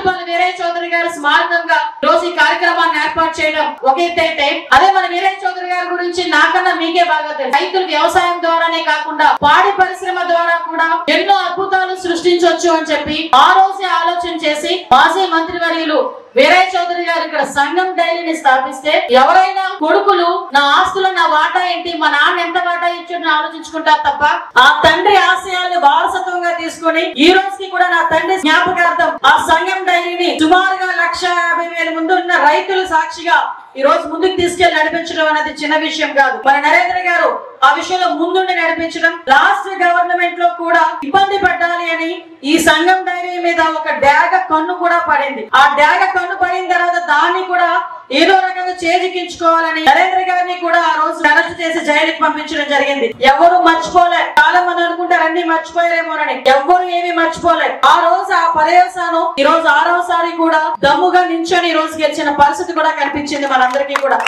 రావులపాలెం వీరయ్య చౌదరి గారి స్మారకంగా రోజు ఈ కార్యక్రమాన్ని ఏర్పాటు చేయడం ఒక ఎత్తైతే, అదే మన వీరయ్య చౌదరి గారి గురించి నాకన్నా మీకే బాగా తెలుసు. రైతులు వ్యవసాయం ద్వారానే కాకుండా పాడి పరిశ్రమ ద్వారా కూడా ఎన్నో అద్భుతాలు సృష్టించవచ్చు అని చెప్పి ఆ రోజే ఆలోచన చేసి మాజీ మంత్రివర్యులు వీరయ్య చౌదరి గారు ఇక్కడ సంఘం డైరీని స్థాపిస్తే, ఎవరైనా కొడుకులు నా ఆస్తులో నా వాటా ఏంటి, మా నాన్న ఎంత వాటా ఇచ్చాడని ఆలోచించుకుంటారు తప్ప ఆ తండ్రి ఆశయాలను వారసత్వంగా తీసుకొని ఈ రోజుకి కూడా నా తండ్రి జ్ఞాపకార్థం ఆ సంఘం డైరీని సుమారుగా 1,50,000 ముందు ఉన్న రైతులు సాక్షిగా ఈ రోజు ముందుకు తీసుకెళ్లి నడిపించడం అనేది చిన్న విషయం కాదు. మన నరేంద్ర గారు ఆ విషయంలో ముందుండి నడిపించడం, లాస్ట్ గవర్నమెంట్ లో కూడా ఇబ్బంది పడాలి అని ఈ సంఘం డైరీ మీద ఒక డాగ కన్ను కూడా పడింది. ఆ డాగ కన్ను పడిన తర్వాత దాన్ని కూడా ఏదో రకంగా చేజిక్కించుకోవాలని నరేంద్ర గారిని కూడా ఆ రోజు అరెస్ట్ చేసి జైలుకి పంపించడం జరిగింది. ఎవరు మర్చిపోలే. చాలా మంది అనుకుంటారు అన్ని మర్చిపోయారేమోనని. ఎవరు ఏమి మర్చిపోలే. ఆ రోజు ఆ పర్యవసానం ఈ రోజు 6వ సారి కూడా దమ్ముగా నించొని ఈ రోజు గెలిచిన పరిస్థితి కూడా కనిపించింది మనందరికీ కూడా.